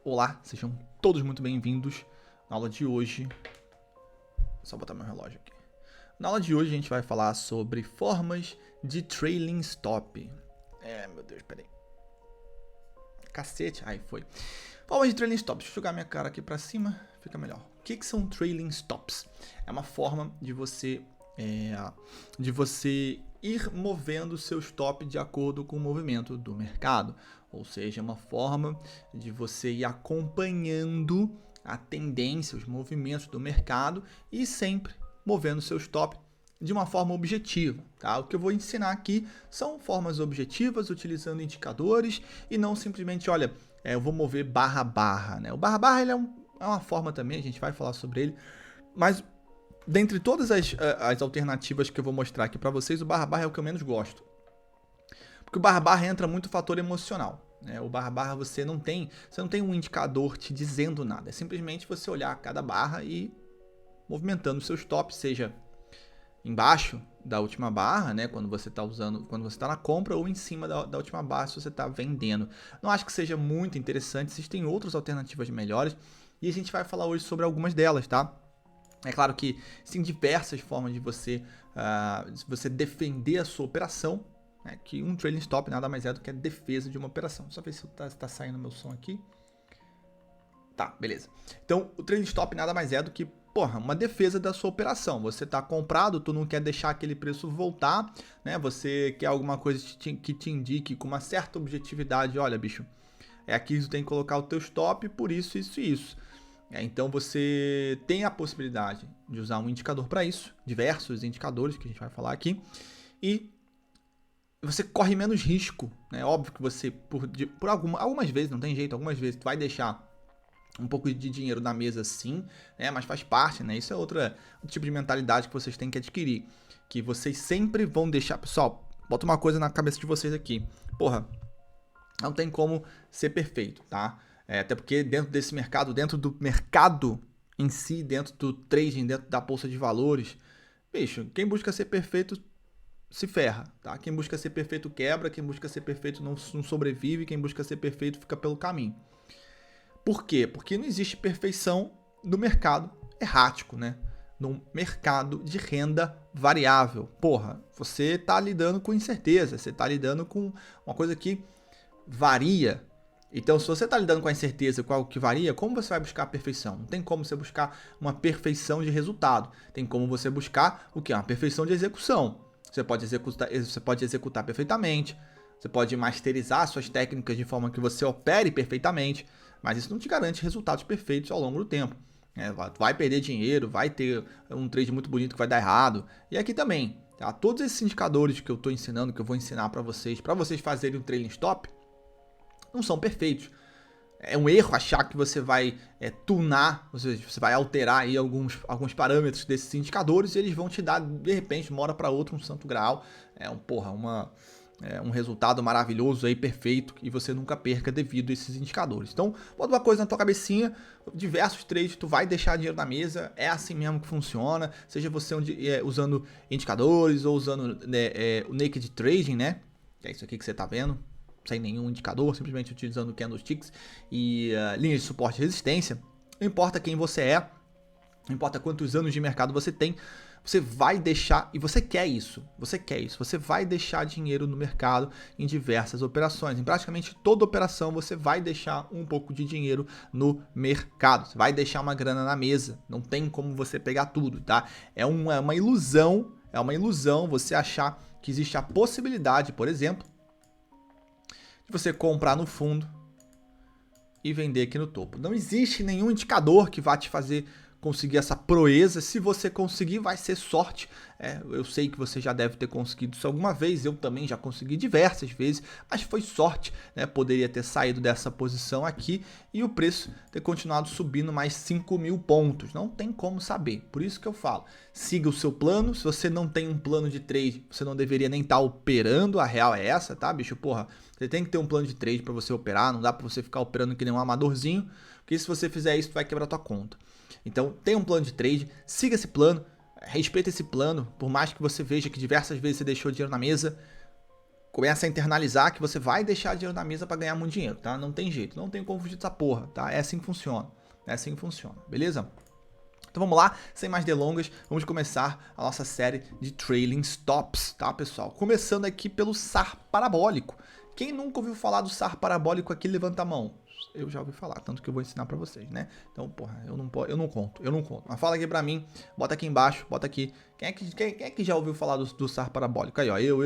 Olá, sejam todos muito bem-vindos na aula de hoje. Só botar meu relógio aqui. Na aula de hoje a gente vai falar sobre formas de trailing stop. Meu Deus, peraí. Cacete, aí foi. Formas de trailing stops. Deixa eu jogar minha cara aqui pra cima, fica melhor. O que são trailing stops? É uma forma de você ir movendo o seu stop de acordo com o movimento do mercado. Ou seja, é uma forma de você ir acompanhando a tendência, os movimentos do mercado e sempre movendo o seu stop de uma forma objetiva, tá? O que eu vou ensinar aqui são formas objetivas, utilizando indicadores e não simplesmente, olha, eu vou mover barra barra, né? O barra barra ele é uma forma também, a gente vai falar sobre ele, mas dentre todas as alternativas que eu vou mostrar aqui para vocês, o barra barra é o que eu menos gosto. Porque o barra barra entra muito fator emocional. Né? O barra barra você não tem um indicador te dizendo nada. É simplesmente você olhar cada barra e movimentando o seu stop, seja embaixo da última barra, né, quando você está na compra, ou em cima da última barra se você está vendendo. Não acho que seja muito interessante, existem outras alternativas melhores e a gente vai falar hoje sobre algumas delas, tá? É claro que tem diversas formas de você defender a sua operação, né, que um trailing stop nada mais é do que a defesa de uma operação. Só ver se está saindo meu som aqui. Tá, beleza. Então, o trailing stop nada mais é do que uma defesa da sua operação. Você tá comprado, tu não quer deixar aquele preço voltar, né? Você quer alguma coisa que te indique com uma certa objetividade, olha, bicho, é aqui que tu tem que colocar o teu stop por isso, isso e isso. Então você tem a possibilidade de usar um indicador para isso, diversos indicadores que a gente vai falar aqui, e você corre menos risco, né? Óbvio que você, algumas vezes, não tem jeito, algumas vezes tu vai deixar um pouco de dinheiro na mesa sim, né? Mas faz parte, né? Isso é outro tipo de mentalidade que vocês têm que adquirir. Que vocês sempre vão deixar... Pessoal, bota uma coisa na cabeça de vocês aqui. Não tem como ser perfeito, tá? Até porque dentro desse mercado, dentro do mercado em si, dentro do trading, dentro da bolsa de valores, bicho, quem busca ser perfeito se ferra, tá? Quem busca ser perfeito quebra, quem busca ser perfeito não sobrevive, quem busca ser perfeito fica pelo caminho. Por quê? Porque não existe perfeição no mercado errático, né? No mercado de renda variável. Você está lidando com incerteza, você está lidando com uma coisa que varia. Então, se você está lidando com a incerteza, com algo que varia, como você vai buscar a perfeição? Não tem como você buscar uma perfeição de resultado. Tem como você buscar o quê? Uma perfeição de execução. Você pode executar perfeitamente, você pode masterizar suas técnicas de forma que você opere perfeitamente, mas isso não te garante resultados perfeitos ao longo do tempo. Vai perder dinheiro, vai ter um trade muito bonito que vai dar errado. E aqui também, tá? Todos esses indicadores que eu estou ensinando, que eu vou ensinar para vocês fazerem um trailing stop, não são perfeitos. É um erro achar que você vai tunar, ou seja, você vai alterar aí alguns parâmetros desses indicadores e eles vão te dar, de repente, de uma hora para outra, um santo graal, um resultado maravilhoso aí, perfeito, e você nunca perca devido a esses indicadores. Então, bota uma coisa na tua cabecinha, diversos trades, tu vai deixar dinheiro na mesa, é assim mesmo que funciona, seja você usando indicadores ou usando o naked trading, né? Que é isso aqui que você tá vendo, sem nenhum indicador, simplesmente utilizando candlesticks e linhas de suporte e resistência. Não importa quem você é, não importa quantos anos de mercado você tem, você vai deixar, e você quer isso, você vai deixar dinheiro no mercado em diversas operações. Em praticamente toda operação você vai deixar um pouco de dinheiro no mercado, você vai deixar uma grana na mesa, não tem como você pegar tudo, tá? É uma ilusão você achar que existe a possibilidade, por exemplo, de você comprar no fundo e vender aqui no topo. Não existe nenhum indicador que vá te fazer conseguir essa proeza. Se você conseguir, vai ser sorte. Eu sei que você já deve ter conseguido isso alguma vez, eu também já consegui diversas vezes, mas foi sorte, né? Poderia ter saído dessa posição aqui e o preço ter continuado subindo mais 5.000 pontos. Não tem como saber, por isso que eu falo, siga o seu plano. Se você não tem um plano de trade, você não deveria nem estar operando, a real é essa, tá, bicho? Você tem que ter um plano de trade para você operar, não dá para você ficar operando que nem um amadorzinho, porque se você fizer isso, vai quebrar tua conta. Então, tenha um plano de trade, siga esse plano, respeita esse plano, por mais que você veja que diversas vezes você deixou dinheiro na mesa, começa a internalizar que você vai deixar dinheiro na mesa para ganhar muito dinheiro, tá? Não tem jeito, não tem como fugir dessa porra, tá? É assim que funciona, é assim que funciona, beleza? Então vamos lá, sem mais delongas, vamos começar a nossa série de trailing stops, tá, pessoal? Começando aqui pelo SAR parabólico. Quem nunca ouviu falar do SAR parabólico aqui, levanta a mão. Eu já ouvi falar, tanto que eu vou ensinar pra vocês, né? Então, porra, eu não conto. Mas fala aqui pra mim, bota aqui embaixo, bota aqui. Quem é que já ouviu falar do SAR parabólico? Aí, ó, eu.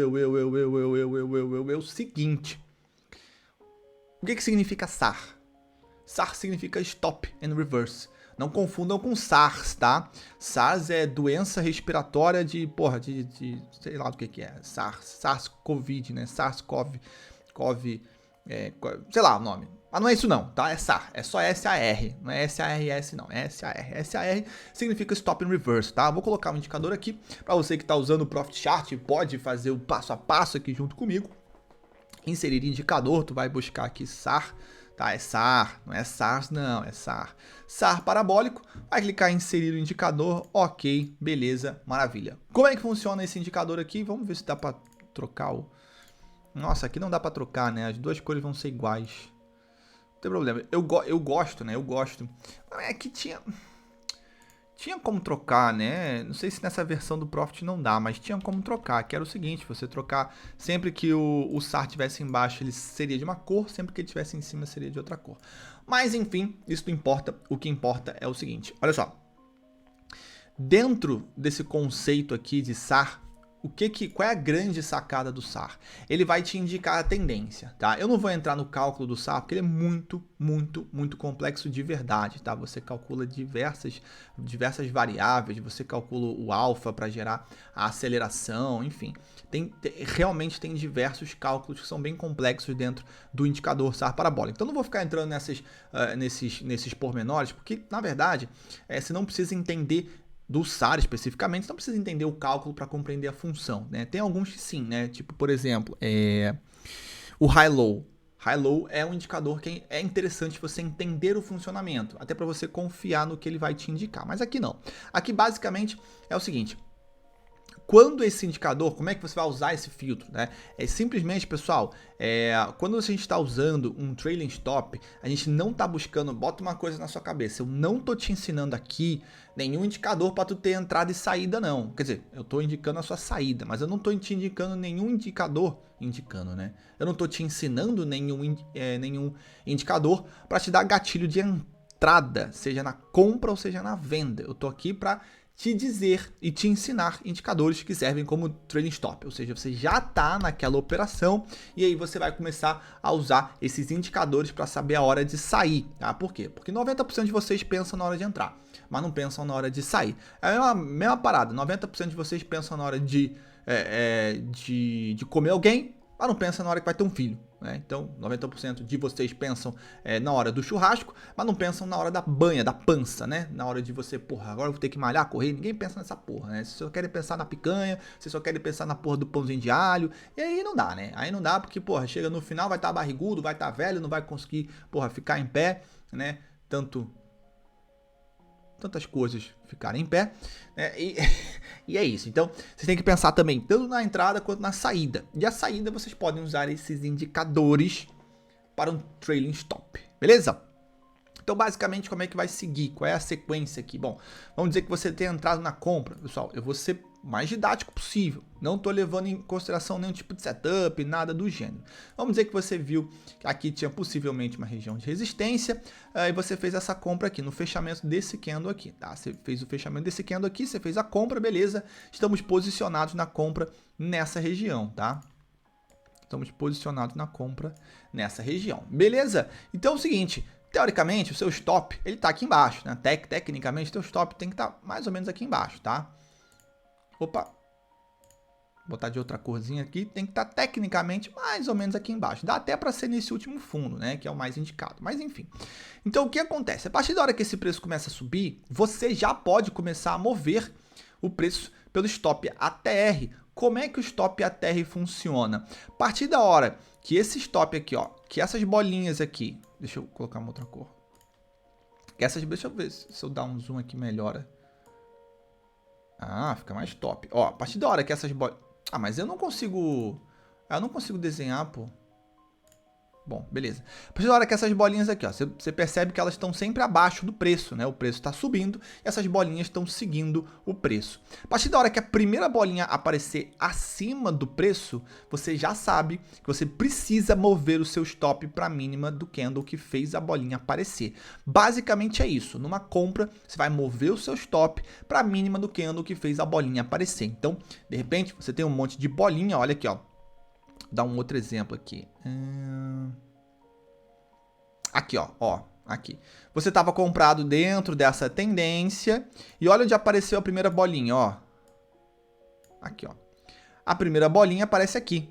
Seguinte, o que significa SAR? SAR significa Stop and Reverse. Não confundam com SARS, tá? SARS é doença respiratória de sei lá do que é. SARS-CoV, né? SARS-CoV, sei lá o nome. Mas não é isso não, tá? É SAR, é só S-A-R, não é S-A-R-S não, é S-A-R. S-A-R significa Stop and Reverse, tá? Vou colocar um indicador aqui, para você que tá usando o Profit Chart, pode fazer o passo a passo aqui junto comigo. Inserir indicador, tu vai buscar aqui SAR, tá? É SAR, não é SARS não, é SAR. SAR parabólico, vai clicar em inserir o indicador, ok, beleza, maravilha. Como é que funciona esse indicador aqui? Vamos ver se dá para trocar o... Nossa, aqui não dá para trocar, né? As duas cores vão ser iguais. Não tem problema, eu gosto, né? Eu gosto. É que tinha como trocar, né? Não sei se nessa versão do Profit não dá, mas tinha como trocar, que era o seguinte, você trocar sempre que o SAR tivesse embaixo, ele seria de uma cor, sempre que ele tivesse em cima, seria de outra cor. Mas, enfim, isso não importa, o que importa é o seguinte, olha só. Dentro desse conceito aqui de SAR, qual é a grande sacada do SAR? Ele vai te indicar a tendência, tá? Eu não vou entrar no cálculo do SAR porque ele é muito complexo de verdade, tá? Você calcula diversas variáveis, você calcula o alfa para gerar a aceleração, enfim. Realmente tem diversos cálculos que são bem complexos dentro do indicador SAR parabólico. Então não vou ficar entrando nesses pormenores, porque na verdade você não precisa entender do SAR especificamente, você não precisa entender o cálculo para compreender a função, né? Tem alguns que sim, né? Tipo, por exemplo, o high-low. High-low é um indicador que é interessante você entender o funcionamento, até para você confiar no que ele vai te indicar. Mas aqui não. Aqui basicamente é o seguinte. Quando esse indicador, como é que você vai usar esse filtro, né? É simplesmente, pessoal, quando a gente está usando um trailing stop, a gente não está buscando, bota uma coisa na sua cabeça, eu não tô te ensinando aqui nenhum indicador para tu ter entrada e saída não. Quer dizer, eu tô indicando a sua saída, mas eu não tô te indicando nenhum indicador, né? Eu não tô te ensinando nenhum indicador para te dar gatilho de entrada, seja na compra ou seja na venda. Eu tô aqui para te dizer e te ensinar indicadores que servem como trailing stop, ou seja, você já está naquela operação e aí você vai começar a usar esses indicadores para saber a hora de sair, tá? Por quê? Porque 90% de vocês pensam na hora de entrar, mas não pensam na hora de sair. É a mesma parada, 90% de vocês pensam na hora de comer alguém, mas não pensa na hora que vai ter um filho, né? Então, 90% de vocês pensam na hora do churrasco, mas não pensam na hora da banha, da pança, né? Na hora de você, porra, agora eu vou ter que malhar, correr, ninguém pensa nessa porra, né? Vocês só querem pensar na picanha, vocês só querem pensar na porra do pãozinho de alho, e aí não dá, né? Aí não dá porque, porra, chega no final, vai estar barrigudo, vai estar velho, não vai conseguir, porra, ficar em pé, né? Tantas coisas ficarem em pé, né? E é isso. Então, vocês têm que pensar também tanto na entrada quanto na saída. E a saída vocês podem usar esses indicadores para um trailing stop, beleza? Então, basicamente, como é que vai seguir? Qual é a sequência aqui? Bom, vamos dizer que você tenha entrado na compra. Pessoal, eu vou ser o mais didático possível. Não estou levando em consideração nenhum tipo de setup, nada do gênero. Vamos dizer que você viu que aqui tinha possivelmente uma região de resistência e você fez essa compra aqui no fechamento desse candle aqui, tá? Você fez o fechamento desse candle aqui, você fez a compra, beleza? Estamos posicionados na compra nessa região, tá? Estamos posicionados na compra nessa região, beleza? Então é o seguinte... Teoricamente, o seu stop, ele tá aqui embaixo, né? Tecnicamente, o seu stop tem que estar mais ou menos aqui embaixo, tá? Opa! Vou botar de outra corzinha aqui, tem que estar tecnicamente mais ou menos aqui embaixo. Dá até para ser nesse último fundo, né? Que é o mais indicado, mas enfim. Então, o que acontece? A partir da hora que esse preço começa a subir, você já pode começar a mover o preço pelo stop ATR. Como é que o stop ATR funciona? A partir da hora que esse stop aqui, ó, que essas bolinhas aqui, deixa eu colocar uma outra cor. Deixa eu ver se eu dar um zoom aqui melhora. Ah, fica mais top. Ó, a partir da hora que essas bolinhas... Ah, mas eu não consigo... Ah, eu não consigo desenhar, pô. Bom, beleza. A partir da hora que essas bolinhas aqui, ó, você percebe que elas estão sempre abaixo do preço, né? O preço está subindo e essas bolinhas estão seguindo o preço. A partir da hora que a primeira bolinha aparecer acima do preço, você já sabe que você precisa mover o seu stop para a mínima do candle que fez a bolinha aparecer. Basicamente é isso. Numa compra, você vai mover o seu stop para a mínima do candle que fez a bolinha aparecer. Então, de repente, você tem um monte de bolinha, olha aqui, ó. Dar um outro exemplo aqui. Aqui, ó, aqui. Você estava comprado dentro dessa tendência e olha onde apareceu a primeira bolinha, ó. Aqui, ó. A primeira bolinha aparece aqui.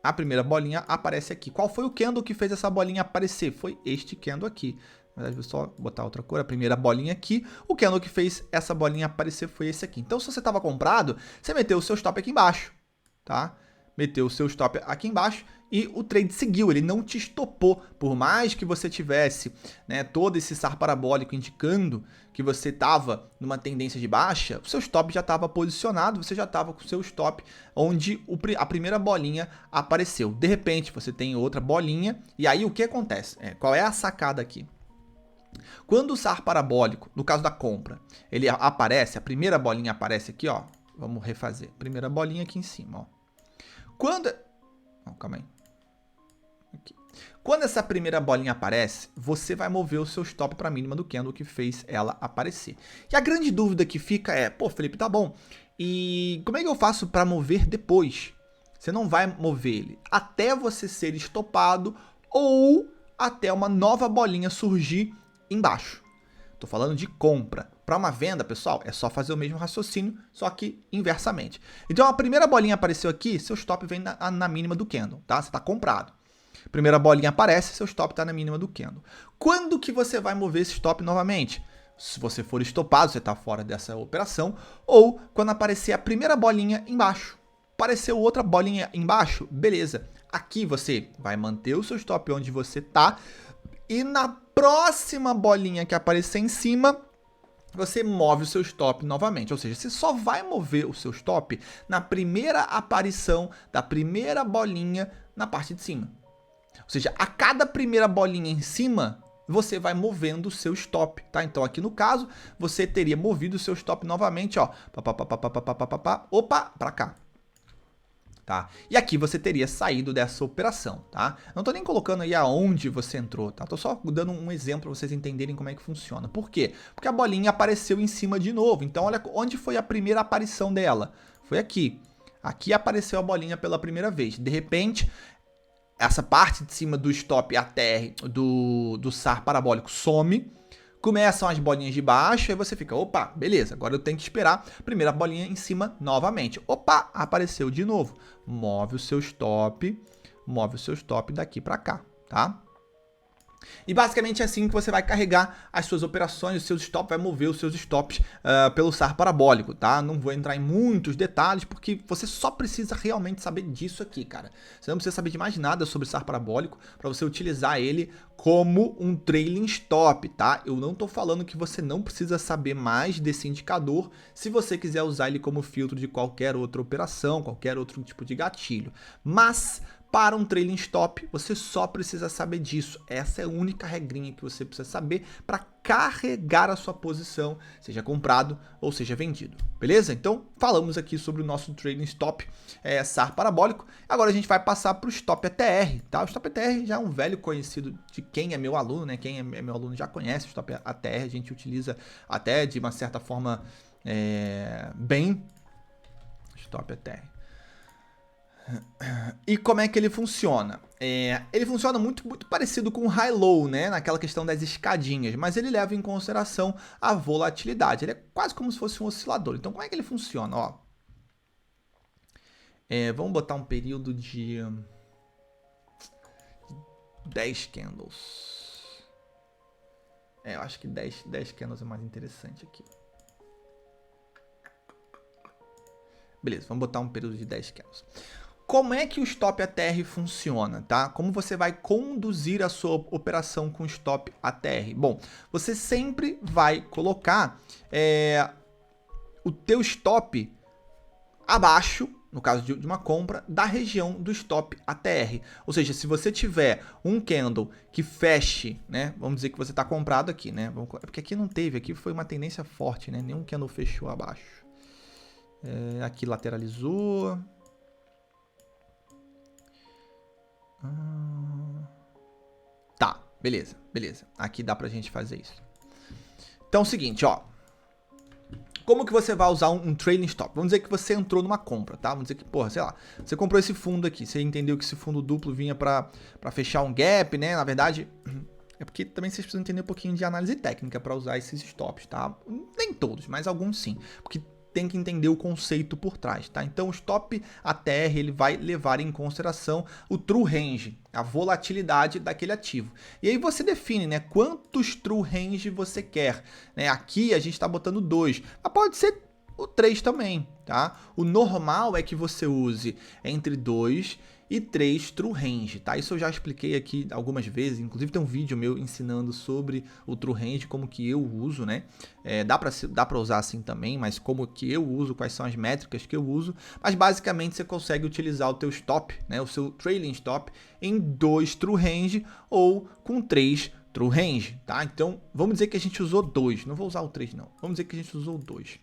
A primeira bolinha aparece aqui. Qual foi o candle que fez essa bolinha aparecer? Foi este candle aqui. Na verdade, vou só botar outra cor. A primeira bolinha aqui. O candle que fez essa bolinha aparecer foi esse aqui. Então, se você estava comprado, você meteu o seu stop aqui embaixo, tá? Meteu o seu stop aqui embaixo e o trade seguiu, ele não te estopou. Por mais que você tivesse, né, todo esse SAR parabólico indicando que você estava numa tendência de baixa, o seu stop já estava posicionado, você já estava com o seu stop onde a primeira bolinha apareceu. De repente, você tem outra bolinha e aí o que acontece? Qual é a sacada aqui? Quando o SAR parabólico, no caso da compra, ele aparece, a primeira bolinha aparece aqui, ó. Vamos refazer. Primeira bolinha aqui em cima, ó. Calma aí. Aqui. Quando essa primeira bolinha aparece, você vai mover o seu stop para a mínima do candle que fez ela aparecer. E a grande dúvida que fica é, pô, Felipe, tá bom, e como é que eu faço para mover depois? Você não vai mover ele até você ser estopado ou até uma nova bolinha surgir embaixo. Tô falando de compra. Para uma venda, pessoal, é só fazer o mesmo raciocínio, só que inversamente. Então, a primeira bolinha apareceu aqui, seu stop vem na mínima do candle, tá? Você está comprado. Primeira bolinha aparece, seu stop está na mínima do candle. Quando que você vai mover esse stop novamente? Se você for estopado, você está fora dessa operação, ou quando aparecer a primeira bolinha embaixo. Apareceu outra bolinha embaixo, beleza. Aqui você vai manter o seu stop onde você está, e na próxima bolinha que aparecer em cima, você move o seu stop novamente. Ou seja, você só vai mover o seu stop na primeira aparição da primeira bolinha na parte de cima. Ou seja, a cada primeira bolinha em cima, você vai movendo o seu stop, tá? Então, aqui no caso, você teria movido o seu stop novamente, ó. Opa, para cá. Tá? E aqui você teria saído dessa operação, tá? Não tô nem colocando aí aonde você entrou, tá? Tô só dando um exemplo para vocês entenderem como é que funciona. Por quê? Porque a bolinha apareceu em cima de novo. Então, olha onde foi a primeira aparição dela. Foi aqui. Aqui apareceu a bolinha pela primeira vez. De repente, essa parte de cima do stop ATR do SAR parabólico some. Começam as bolinhas de baixo, aí você fica, opa, beleza, agora eu tenho que esperar a primeira bolinha em cima novamente. Opa, apareceu de novo. Move o seu stop daqui para cá, tá? E basicamente é assim que você vai carregar as suas operações, os seus stops, vai mover os seus stops pelo SAR parabólico, tá? Não vou entrar em muitos detalhes, porque você só precisa realmente saber disso aqui, cara. Você não precisa saber de mais nada sobre o SAR parabólico para você utilizar ele como um trailing stop, tá? Eu não tô falando que você não precisa saber mais desse indicador se você quiser usar ele como filtro de qualquer outra operação, qualquer outro tipo de gatilho. Mas para um trailing stop, você só precisa saber disso. Essa é a única regrinha que você precisa saber para carregar a sua posição, seja comprado ou seja vendido. Beleza? Então, falamos aqui sobre o nosso trailing stop SAR parabólico. Agora a gente vai passar para o stop ATR, tá? O stop ATR já é um velho conhecido de quem é meu aluno, né? Quem é meu aluno já conhece o stop ATR, a gente utiliza até de uma certa forma bem. Stop ATR. E como é que ele funciona? Ele funciona muito parecido com o high-low, né? Naquela questão das escadinhas, mas ele leva em consideração a volatilidade. Ele é quase como se fosse um oscilador. Então, como é que ele funciona? Ó, vamos botar um período de 10 candles. Eu acho que 10 candles é mais interessante aqui. Beleza, vamos botar um período de 10 candles. Como é que o stop ATR funciona, tá? Como você vai conduzir a sua operação com stop ATR? Bom, você sempre vai colocar o teu stop abaixo no caso de uma compra, da região do stop ATR. Ou seja, se você tiver um candle que feche, né? Vamos dizer que você está comprado aqui, né? Porque aqui não teve, aqui foi uma tendência forte, né? Nenhum candle fechou abaixo. Aqui lateralizou. Tá, beleza. Aqui dá pra gente fazer isso. Então é o seguinte, ó. Como que você vai usar um trailing stop? Vamos dizer que você entrou numa compra, tá? Vamos dizer que, porra, sei lá, você comprou esse fundo aqui, você entendeu que esse fundo duplo vinha pra fechar um gap, né? Na verdade, é porque também vocês precisam entender um pouquinho de análise técnica pra usar esses stops, tá? Nem todos, mas alguns sim, porque tem que entender o conceito por trás, tá? Então o stop ATR, ele vai levar em consideração o true range, a volatilidade daquele ativo. E aí você define, né, quantos true range você quer, né? Aqui a gente está botando 2, mas pode ser o 3 também, tá? O normal é que você use entre 2 e 3 true range, tá? Isso eu já expliquei aqui algumas vezes, inclusive tem um vídeo meu ensinando sobre o true range, como que eu uso, né? Dá pra usar assim também, mas como que eu uso, quais são as métricas que eu uso, mas basicamente você consegue utilizar o teu stop, né? O seu trailing stop em 2 true range ou com 3 true range, tá? Então, vamos dizer que a gente usou 2, não vou usar o 3 não, vamos dizer que a gente usou 2.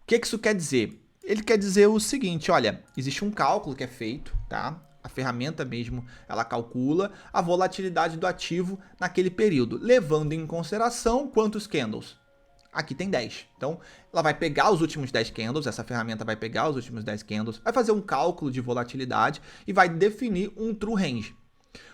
O que isso quer dizer? Ele quer dizer o seguinte, olha, existe um cálculo que é feito, tá? A ferramenta mesmo, ela calcula a volatilidade do ativo naquele período, levando em consideração quantos candles? Aqui tem 10. Então, ela vai pegar os últimos 10 candles, essa ferramenta vai pegar os últimos 10 candles, vai fazer um cálculo de volatilidade e vai definir um true range.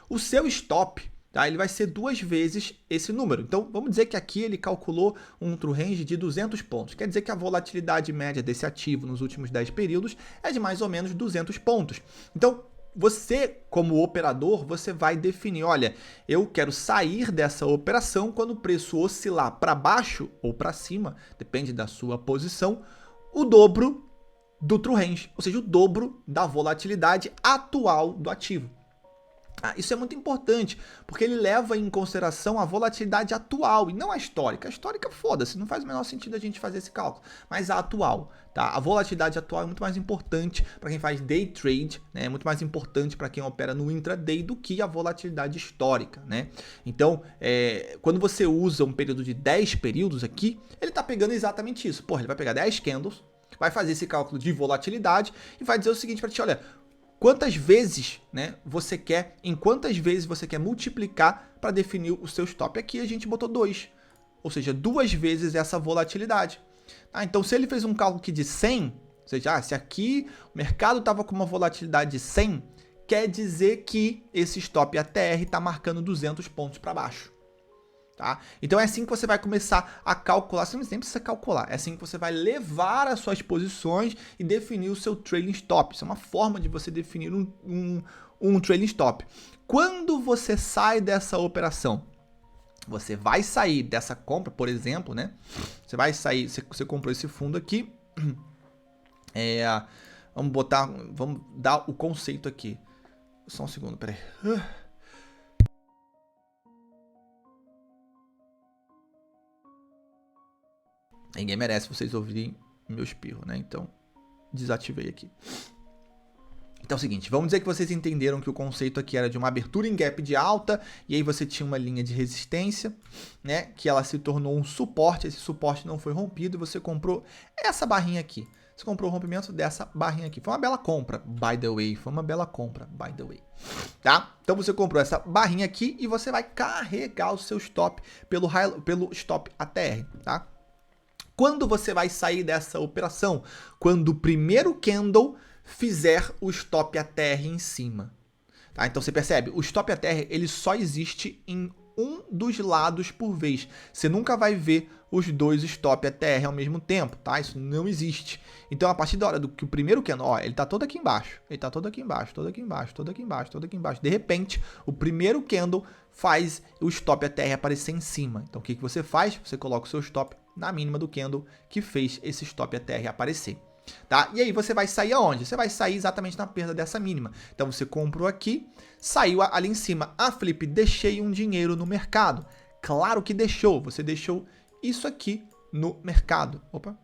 O seu stop, tá? Ele vai ser 2 vezes esse número. Então, vamos dizer que aqui ele calculou um true range de 200 pontos. Quer dizer que a volatilidade média desse ativo nos últimos 10 períodos é de mais ou menos 200 pontos. Então, você, como operador, você vai definir, olha, eu quero sair dessa operação quando o preço oscilar para baixo ou para cima, depende da sua posição, o dobro do true range, ou seja, o dobro da volatilidade atual do ativo. Isso é muito importante, porque ele leva em consideração a volatilidade atual e não a histórica. A histórica, foda-se, não faz o menor sentido a gente fazer esse cálculo, mas a atual, tá? A volatilidade atual é muito mais importante para quem faz day trade, né? É muito mais importante para quem opera no intraday do que a volatilidade histórica, né? Então, quando você usa um período de 10 períodos aqui, ele está pegando exatamente isso. Porra, ele vai pegar 10 candles, vai fazer esse cálculo de volatilidade e vai dizer o seguinte para ti, olha, quantas vezes, né, em quantas vezes você quer multiplicar para definir o seu stop? Aqui a gente botou 2, ou seja, 2 vezes essa volatilidade. Então, se ele fez um cálculo aqui de 100, ou seja, se aqui o mercado estava com uma volatilidade de 100, quer dizer que esse stop ATR está marcando 200 pontos para baixo. Tá? Então é assim que você vai começar a calcular, você nem precisa calcular, é assim que você vai levar as suas posições e definir o seu trailing stop. Isso é uma forma de você definir um trailing stop. Quando você sai dessa operação, você vai sair dessa compra, por exemplo, né? Você vai sair, você comprou esse fundo aqui, vamos dar o conceito aqui. Só um segundo, peraí. Ninguém merece vocês ouvirem meu espirro, né? Então, desativei aqui. Então é o seguinte, vamos dizer que vocês entenderam que o conceito aqui era de uma abertura em gap de alta, e aí você tinha uma linha de resistência, né? Que ela se tornou um suporte, esse suporte não foi rompido, e você comprou essa barrinha aqui. Você comprou o rompimento dessa barrinha aqui. Foi uma bela compra, by the way. Foi uma bela compra, by the way. Tá? Então você comprou essa barrinha aqui e você vai carregar o seu stop pelo stop ATR, tá? Quando você vai sair dessa operação? Quando o primeiro candle fizer o stop ATR em cima. Tá? Então você percebe, o stop ATR ele só existe em um dos lados por vez. Você nunca vai ver os dois stop ATR ao mesmo tempo, tá? Isso não existe. Então a partir da hora do que o primeiro candle, ó, ele tá todo aqui embaixo, ele tá todo aqui embaixo, todo aqui embaixo, todo aqui embaixo, todo aqui embaixo. De repente, o primeiro candle faz o stop ATR aparecer em cima. Então o que você faz? Você coloca o seu stop na mínima do candle que fez esse stop ATR aparecer. Tá? E aí você vai sair aonde? Você vai sair exatamente na perda dessa mínima. Então você comprou aqui, saiu ali em cima. Ah, Felipe, deixei um dinheiro no mercado. Claro que deixou. Você deixou isso aqui no mercado. Opa.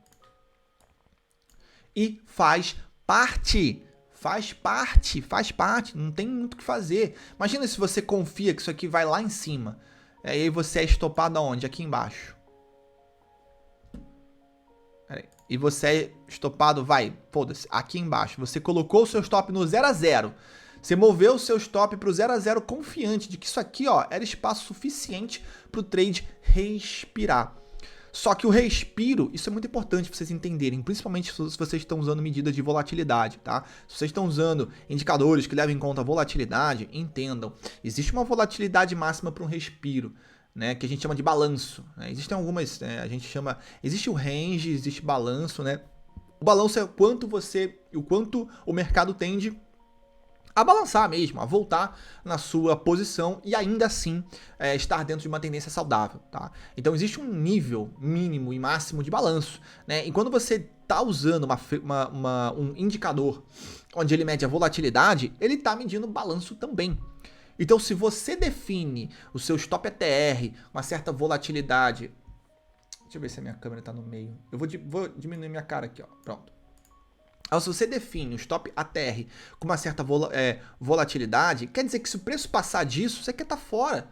E faz parte. Faz parte, não tem muito o que fazer. Imagina se você confia que isso aqui vai lá em cima. E aí você é estopado aonde? Aqui embaixo. E você é estopado, foda-se, aqui embaixo. Você colocou o seu stop no 0 a 0. Você moveu o seu stop para o 0 a 0 confiante de que isso aqui, ó, era espaço suficiente para o trade respirar. Só que o respiro, isso é muito importante para vocês entenderem, principalmente se vocês estão usando medida de volatilidade, tá? Se vocês estão usando indicadores que levam em conta a volatilidade, entendam. Existe uma volatilidade máxima para um respiro, né, que a gente chama de balanço, né? Existem algumas, a gente chama, existe o range, existe balanço, né? O balanço é o quanto o mercado tende a balançar mesmo, a voltar na sua posição e ainda assim estar dentro de uma tendência saudável, tá? Então existe um nível mínimo e máximo de balanço, né? E quando você está usando um indicador onde ele mede a volatilidade, ele está medindo o balanço também. Então, se você define o seu stop ATR, uma certa volatilidade... Deixa eu ver se a minha câmera está no meio. Eu vou diminuir minha cara aqui, ó. Pronto. Então, se você define o stop ATR com uma certa volatilidade, quer dizer que se o preço passar disso, você quer estar fora.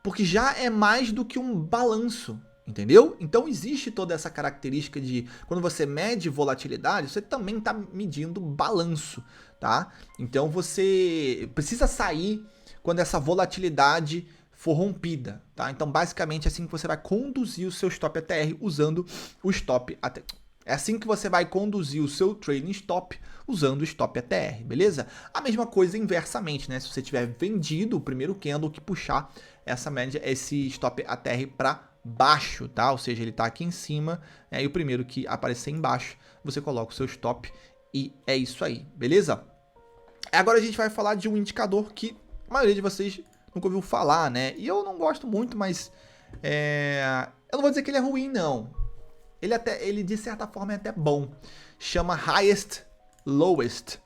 Porque já é mais do que um balanço. Entendeu? Então existe toda essa característica de quando você mede volatilidade, você também está medindo balanço, tá? Então você precisa sair quando essa volatilidade for rompida, tá? Então basicamente é assim que você vai conduzir o seu stop ATR usando o stop ATR. É assim que você vai conduzir o seu trailing stop usando o stop ATR, beleza? A mesma coisa inversamente, né? Se você tiver vendido o primeiro candle que puxar essa média, esse stop ATR para baixo, tá? Ou seja, ele está aqui em cima, e o primeiro que aparecer embaixo, você coloca o seu stop e é isso aí, beleza? Agora a gente vai falar de um indicador que a maioria de vocês nunca ouviu falar, né? E eu não gosto muito, mas eu não vou dizer que ele é ruim, não. Ele de certa forma é até bom. Chama Highest Lowest.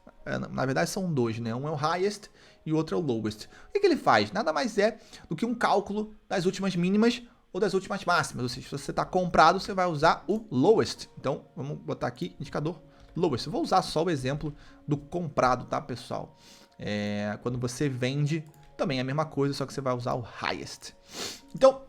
Na verdade são dois, né? Um é o Highest e o outro é o Lowest. O que ele faz? Nada mais é do que um cálculo das últimas mínimas ou das últimas máximas. Ou seja, se você está comprado, você vai usar o Lowest. Então, vamos botar aqui indicador Lowest. Eu vou usar só o exemplo do comprado, tá, pessoal? Quando você vende, também é a mesma coisa, só que você vai usar o Highest. Então,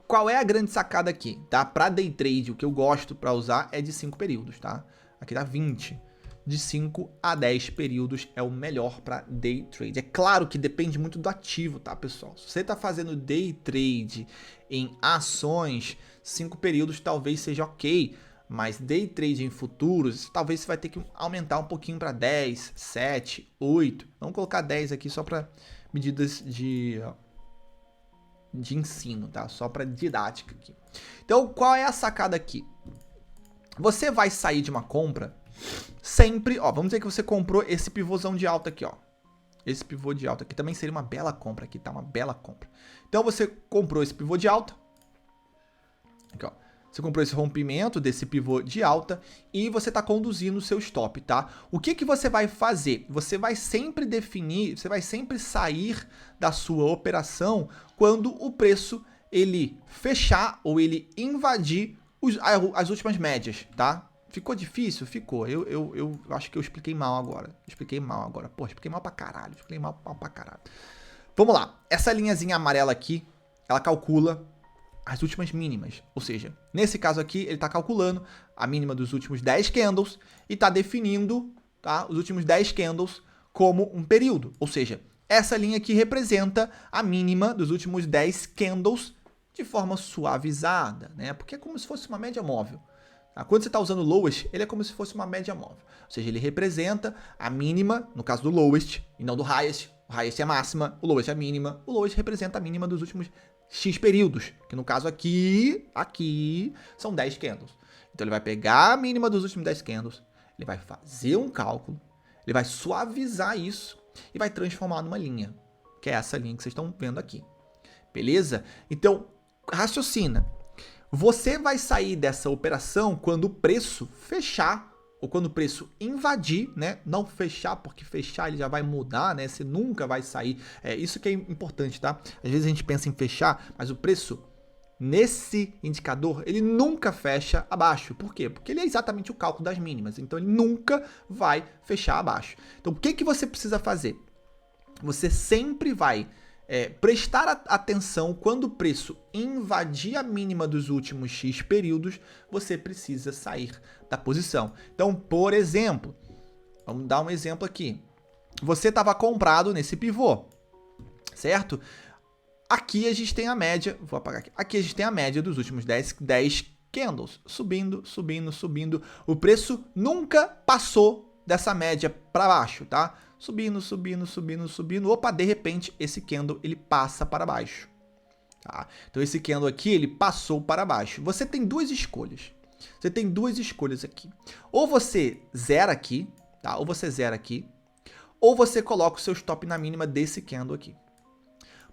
qual é a grande sacada aqui, tá? Para day trade, o que eu gosto para usar é de 5 períodos, tá? Aqui dá 20. De 5 a 10 períodos é o melhor para day trade. É claro que depende muito do ativo, tá, pessoal? Se você está fazendo day trade em ações, 5 períodos talvez seja ok, mas day trade em futuros, talvez você vai ter que aumentar um pouquinho para 10, 7, 8. Vamos colocar 10 aqui só para medidas de ensino, tá? Só para didática aqui. Então, qual é a sacada aqui? Você vai sair de uma compra sempre, ó, vamos dizer que você comprou esse pivôzão de alta aqui, ó. Esse pivô de alta aqui também seria uma bela compra aqui, tá? Uma bela compra. Então você comprou esse pivô de alta. Aqui, ó. Você comprou esse rompimento desse pivô de alta e você está conduzindo o seu stop, tá? O que que você vai fazer? Você vai sempre definir, você vai sempre sair da sua operação quando o preço ele fechar ou ele invadir as últimas médias, tá? Ficou difícil? Ficou. Eu acho que eu expliquei mal agora. Expliquei mal pra caralho. Vamos lá. Essa linhazinha amarela aqui, ela calcula as últimas mínimas. Ou seja, nesse caso aqui, ele está calculando a mínima dos últimos 10 candles e está definindo, tá, os últimos 10 candles como um período. Ou seja, essa linha aqui representa a mínima dos últimos 10 candles de forma suavizada, né? Porque é como se fosse uma média móvel. Quando você está usando o lowest, ele é como se fosse uma média móvel. Ou seja, ele representa a mínima, no caso do lowest, e não do highest. O highest é a máxima, o lowest é a mínima. O lowest representa a mínima dos últimos X períodos, que no caso aqui são 10 candles. Então ele vai pegar a mínima dos últimos 10 candles, ele vai fazer um cálculo, ele vai suavizar isso e vai transformar numa linha, que é essa linha que vocês estão vendo aqui. Beleza? Então, raciocina. Você vai sair dessa operação quando o preço fechar ou quando o preço invadir, né? Não fechar, porque fechar ele já vai mudar, né? Você nunca vai sair. Isso que é importante, tá? Às vezes a gente pensa em fechar, mas o preço nesse indicador, ele nunca fecha abaixo. Por quê? Porque ele é exatamente o cálculo das mínimas, então ele nunca vai fechar abaixo. Então, o que você precisa fazer? Você sempre vai prestar atenção quando o preço invadir a mínima dos últimos X períodos, você precisa sair da posição. Então, por exemplo, vamos dar um exemplo aqui. Você estava comprado nesse pivô, certo? Aqui a gente tem a média, vou apagar aqui. Aqui a gente tem a média dos últimos 10 candles, subindo, subindo, subindo. O preço nunca passou dessa média para baixo, tá? Subindo, subindo, subindo, subindo. Opa, de repente esse candle ele passa para baixo. Tá? Então esse candle aqui ele passou para baixo. Você tem duas escolhas. Você tem duas escolhas aqui. Ou você zera aqui, tá? Ou você zera aqui, ou você coloca o seu stop na mínima desse candle aqui.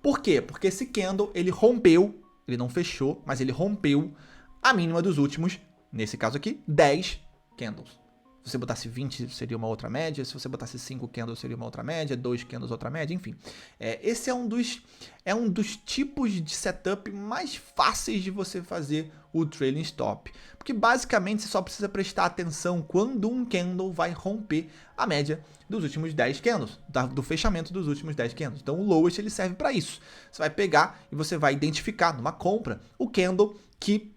Por quê? Porque esse candle ele rompeu, ele não fechou, mas ele rompeu a mínima dos últimos, nesse caso aqui, 10 candles. Se você botasse 20, seria uma outra média. Se você botasse 5 candles, seria uma outra média. 2 candles, outra média. Enfim, esse é um dos tipos de setup mais fáceis de você fazer o trailing stop. Porque, basicamente, você só precisa prestar atenção quando um candle vai romper a média dos últimos 10 candles, do fechamento dos últimos 10 candles. Então, o lowest ele serve para isso. Você vai pegar e você vai identificar numa compra o candle que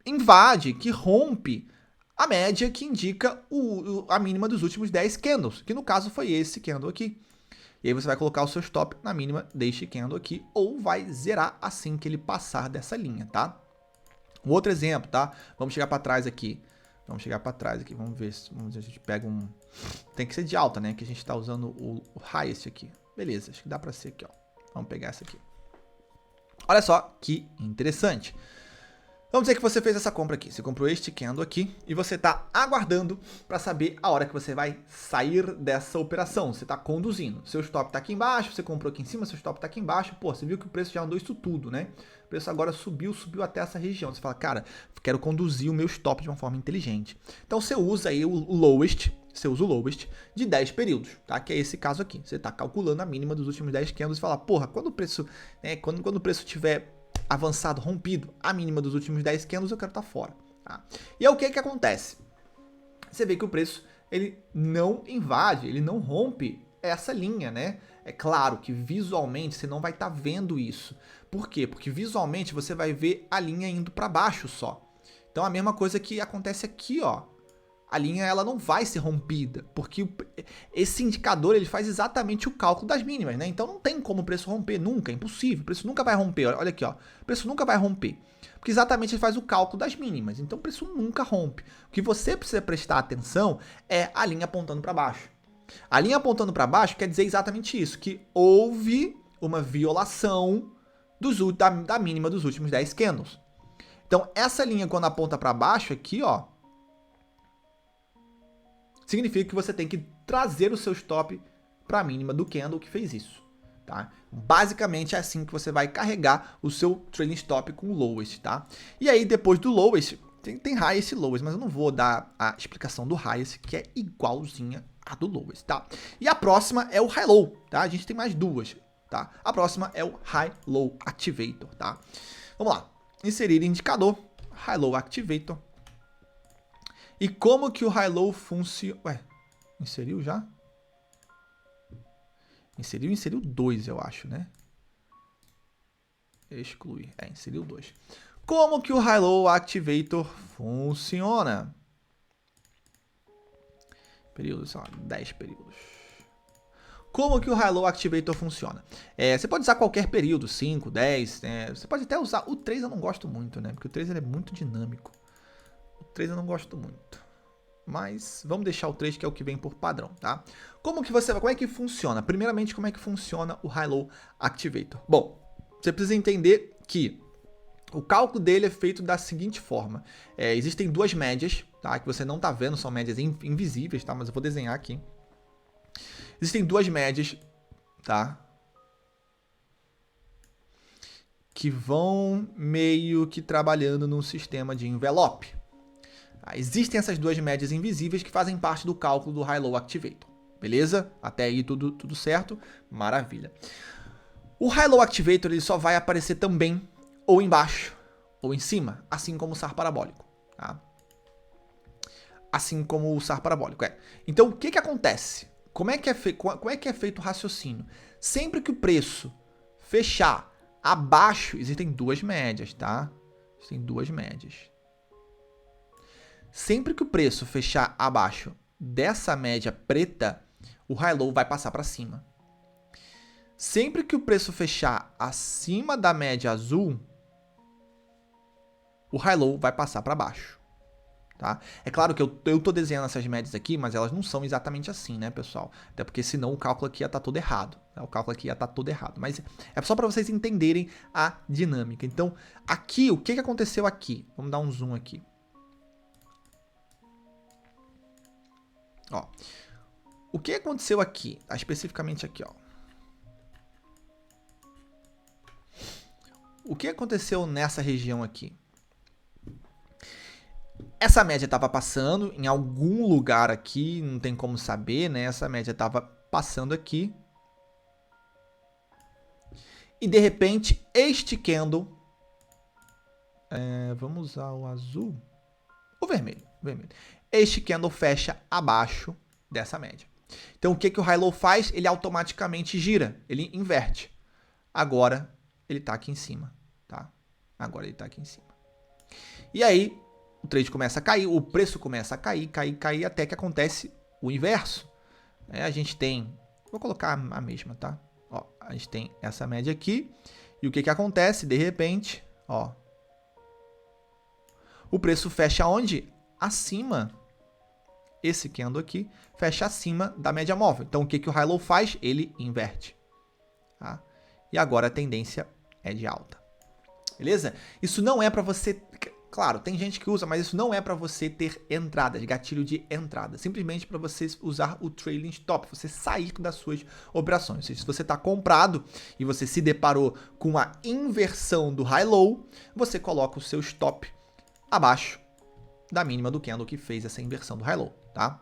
invade, que rompe a média que indica a mínima dos últimos 10 candles, que no caso foi esse candle aqui. E aí você vai colocar o seu stop na mínima deste candle aqui, ou vai zerar assim que ele passar dessa linha, tá? Um outro exemplo, tá? Vamos chegar para trás aqui. Vamos ver se a gente pega um... Tem que ser de alta, né? Que a gente está usando o highest aqui. Beleza, acho que dá para ser aqui, ó. Vamos pegar essa aqui. Olha só que interessante. Vamos dizer que você fez essa compra aqui, você comprou este candle aqui e você está aguardando para saber a hora que você vai sair dessa operação. Você está conduzindo, seu stop está aqui embaixo, você comprou aqui em cima, seu stop está aqui embaixo. Pô, você viu que o preço já andou isso tudo, né? O preço agora subiu até essa região. Você fala, cara, quero conduzir o meu stop de uma forma inteligente. Então você usa aí o lowest, de 10 períodos, tá? Que é esse caso aqui. Você está calculando a mínima dos últimos 10 candles e fala, porra, quando o preço, né, quando o preço tiver avançado, rompido, a mínima dos últimos 10 candles, eu quero estar fora. Tá? E é o que acontece? Você vê que o preço ele não invade, ele não rompe essa linha, né? É claro que visualmente você não vai estar vendo isso. Por quê? Porque visualmente você vai ver a linha indo para baixo só. Então a mesma coisa que acontece aqui, ó. A linha ela não vai ser rompida, porque esse indicador ele faz exatamente o cálculo das mínimas, né? Então não tem como o preço romper nunca, é impossível. O preço nunca vai romper, olha aqui, ó. O preço nunca vai romper, porque exatamente ele faz o cálculo das mínimas. Então o preço nunca rompe. O que você precisa prestar atenção é a linha apontando para baixo. A linha apontando para baixo quer dizer exatamente isso, que houve uma violação da mínima dos últimos 10 candles. Então essa linha quando aponta para baixo aqui, ó, significa que você tem que trazer o seu stop para a mínima do candle que fez isso, tá? Basicamente é assim que você vai carregar o seu trailing stop com o lowest, tá? E aí depois do lowest, tem highest e lowest, mas eu não vou dar a explicação do highest, que é igualzinha a do lowest, tá? E a próxima é o high-low, tá? A gente tem mais duas, tá? A próxima é o high-low activator, tá? Vamos lá. Inserir indicador, high-low activator. E como que o high-low funciona? Ué, inseriu já? Inseriu 2, eu acho, né? Excluir. Inseriu 2. Como que o high-low activator funciona? Períodos, sei lá, 10 períodos. Como que o high-low activator funciona? Você pode usar qualquer período, 5, 10, né? Você pode até usar... O 3 eu não gosto muito, né? Porque o 3 ele é muito dinâmico. O 3 eu não gosto muito. Mas vamos deixar o 3 que é o que vem por padrão, tá? Como é que funciona? Primeiramente, como é que funciona o high-low activator? Bom, você precisa entender que o cálculo dele é feito da seguinte forma. Existem duas médias, tá? Que você não está vendo, são médias invisíveis, tá? Mas eu vou desenhar aqui. Existem duas médias, tá? Que vão meio que trabalhando num sistema de envelope. Existem essas duas médias invisíveis que fazem parte do cálculo do high-low activator. Beleza? Até aí tudo certo? Maravilha. O high-low activator ele só vai aparecer também ou embaixo ou em cima, assim como o SAR parabólico, tá? Assim como o SAR parabólico, Então, o que acontece? Como é que é feito o raciocínio? Sempre que o preço fechar abaixo, existem duas médias, tá? Existem duas médias. Sempre que o preço fechar abaixo dessa média preta, o high low vai passar para cima. Sempre que o preço fechar acima da média azul, o high low vai passar para baixo. Tá? É claro que eu tô desenhando essas médias aqui, mas elas não são exatamente assim, né, pessoal? Até porque senão o cálculo aqui ia estar todo errado. Né? O cálculo aqui ia estar todo errado. Mas é só para vocês entenderem a dinâmica. Então, aqui, o que aconteceu aqui? Vamos dar um zoom aqui. Ó, o que aconteceu aqui? Especificamente aqui, ó. O que aconteceu nessa região aqui? Essa média estava passando em algum lugar aqui, não tem como saber, né? Essa média estava passando aqui. E de repente, este candle... vamos usar o azul? O vermelho. Este candle fecha abaixo dessa média. Então, o que o high low faz? Ele automaticamente gira, ele inverte. Agora, ele está aqui em cima, tá? Agora ele está aqui em cima. E aí, o trade começa a cair, o preço começa a cair, até que acontece o inverso. A gente tem, vou colocar a mesma, tá? Ó, a gente tem essa média aqui, e o que acontece? De repente, ó, o preço fecha onde? Acima. Esse candle aqui fecha acima da média móvel. Então, o que o high low faz? Ele inverte. Tá? E agora a tendência é de alta. Beleza? Isso não é para você... Claro, tem gente que usa, mas isso não é para você ter entradas, gatilho de entrada. Simplesmente para você usar o trailing stop, você sair das suas operações. Ou seja, se você está comprado e você se deparou com a inversão do high-low, você coloca o seu stop abaixo da mínima do candle que fez essa inversão do high-low, tá?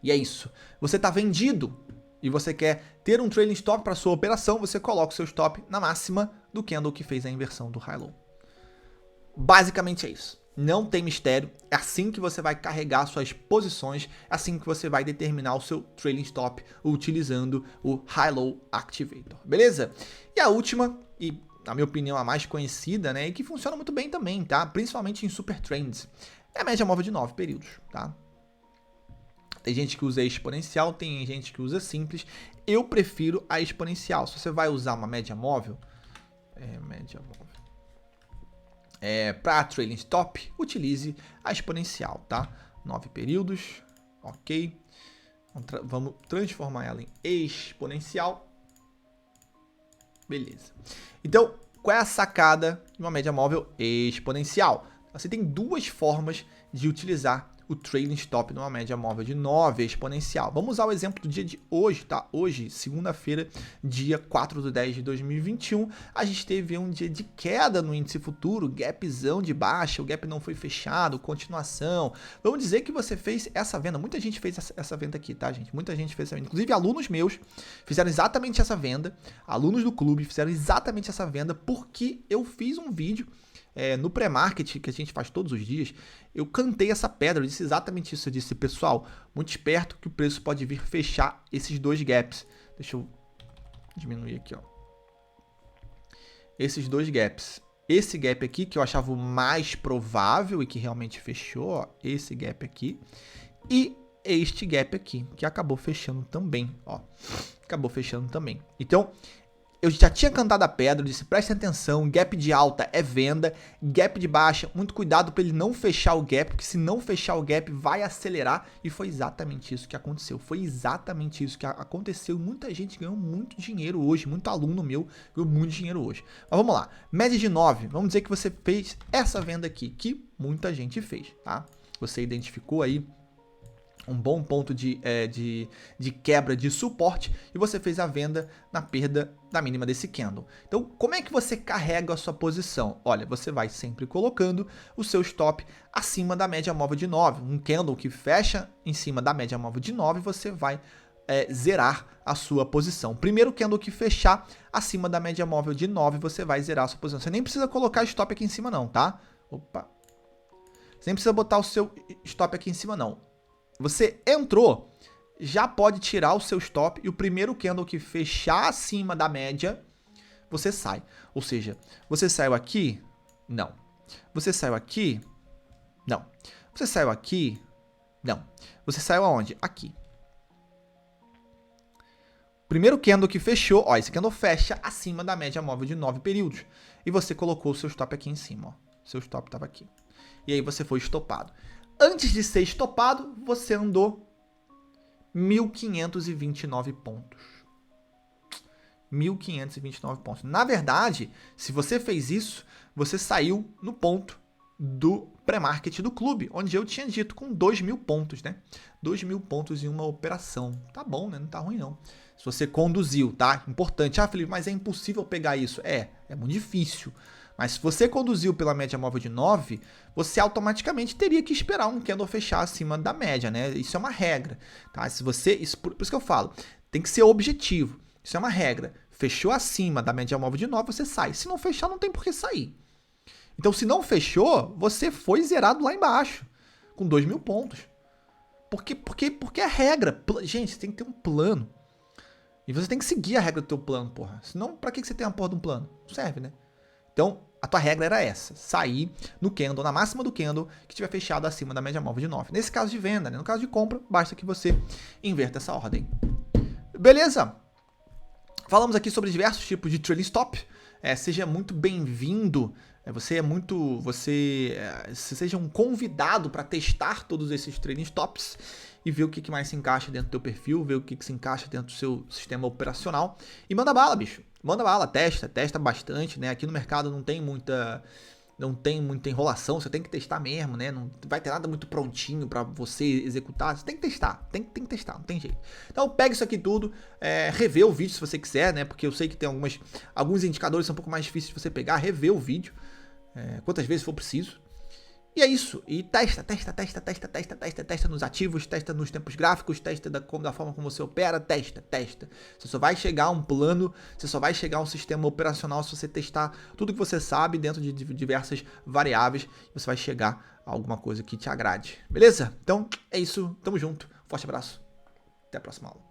E é isso. Você está vendido e você quer ter um trailing stop para sua operação, você coloca o seu stop na máxima do candle que fez a inversão do high-low. Basicamente é isso. Não tem mistério. É assim que você vai carregar suas posições. É assim que você vai determinar o seu trailing stop utilizando o High Low Activator. Beleza? E a última, e na minha opinião a mais conhecida, né? E que funciona muito bem também, tá? Principalmente em super trends. É a média móvel de 9 períodos, tá? Tem gente que usa exponencial, tem gente que usa simples. Eu prefiro a exponencial. Se você vai usar uma média móvel, para trailing stop, utilize a exponencial, tá? 9 períodos, ok. Vamos transformar ela em exponencial. Beleza. Então, qual é a sacada de uma média móvel exponencial? Você tem duas formas de utilizar o trailing stop numa média móvel de 9 exponencial. Vamos usar o exemplo do dia de hoje, tá? Hoje, segunda-feira, dia 4/10/2021, a gente teve um dia de queda no índice futuro, gapzão de baixa, o gap não foi fechado, continuação. Vamos dizer que você fez essa venda, muita gente fez essa venda aqui, tá, gente? Muita gente fez essa venda, inclusive alunos meus fizeram exatamente essa venda, alunos do clube fizeram exatamente essa venda, porque eu fiz um vídeo no pré-market, que a gente faz todos os dias, eu cantei essa pedra, eu disse exatamente isso. Eu disse, pessoal, muito esperto que o preço pode vir fechar esses dois gaps. Deixa eu diminuir aqui, ó. Esses dois gaps. Esse gap aqui, que eu achava o mais provável e que realmente fechou, ó, esse gap aqui. E este gap aqui, que acabou fechando também, ó. Acabou fechando também. Então, eu já tinha cantado a pedra, eu disse, prestem atenção, gap de alta é venda, gap de baixa, muito cuidado para ele não fechar o gap, porque se não fechar o gap vai acelerar, e foi exatamente isso que aconteceu, foi exatamente isso que aconteceu, muita gente ganhou muito dinheiro hoje, muito aluno meu ganhou muito dinheiro hoje. Mas vamos lá, média de 9, vamos dizer que você fez essa venda aqui, que muita gente fez, tá? Você identificou aí um bom ponto de quebra de suporte e você fez a venda na perda da mínima desse candle. Então, como é que você carrega a sua posição? Olha, você vai sempre colocando o seu stop acima da média móvel de 9. Um candle que fecha em cima da média móvel de 9, você vai zerar a sua posição. Primeiro candle que fechar acima da média móvel de 9, você vai zerar a sua posição. Você nem precisa colocar stop aqui em cima não, tá? Opa. Você nem precisa botar o seu stop aqui em cima não. Você entrou, já pode tirar o seu stop e o primeiro candle que fechar acima da média, você sai. Ou seja, você saiu aqui? Não. Você saiu aqui? Não. Você saiu aqui? Não. Você saiu aonde? Aqui. Primeiro candle que fechou, ó, esse candle fecha acima da média móvel de 9 períodos. E você colocou o seu stop aqui em cima, ó. Seu stop estava aqui. E aí você foi estopado. Antes de ser estopado, você andou 1.529 pontos. 1.529 pontos. Na verdade, se você fez isso, você saiu no ponto do pré-market do clube, onde eu tinha dito com 2.000 pontos, né? 2.000 pontos em uma operação. Tá bom, né? Não tá ruim, não. Se você conduziu, tá? Importante. Ah, Felipe, mas é impossível pegar isso. É muito difícil. Mas se você conduziu pela média móvel de 9, você automaticamente teria que esperar um candle fechar acima da média, né? Isso é uma regra, tá? Se você, por isso que eu falo, tem que ser objetivo. Isso é uma regra. Fechou acima da média móvel de 9, você sai. Se não fechar, não tem por que sair. Então, se não fechou, você foi zerado lá embaixo, com 2.000 pontos. Porque é regra. Gente, você tem que ter um plano. E você tem que seguir a regra do teu plano, porra. Senão, pra que você tem a porra de um plano? Não serve, né? Então, a tua regra era essa. Sair no candle, na máxima do candle, que estiver fechado acima da média móvel de 9. Nesse caso de venda, né? No caso de compra, basta que você inverta essa ordem. Beleza? Falamos aqui sobre diversos tipos de trailing stop. Seja muito bem-vindo. Seja um convidado para testar todos esses trailing stops e ver o que mais se encaixa dentro do teu perfil, ver o que se encaixa dentro do seu sistema operacional. E manda bala, bicho. Manda bala, testa bastante, né? Aqui no mercado não tem muita enrolação, você tem que testar mesmo, né? Não vai ter nada muito prontinho para você executar, você tem que testar, tem que testar, não tem jeito. Então pega isso aqui tudo, revê o vídeo se você quiser, né? Porque eu sei que tem alguns indicadores que são um pouco mais difíceis de você pegar, revê o vídeo, quantas vezes for preciso. E é isso, e testa nos ativos, testa nos tempos gráficos, testa da forma como você opera, testa. Você só vai chegar a um plano, você só vai chegar a um sistema operacional se você testar tudo que você sabe dentro de diversas variáveis, você vai chegar a alguma coisa que te agrade, beleza? Então é isso, tamo junto, forte abraço, até a próxima aula.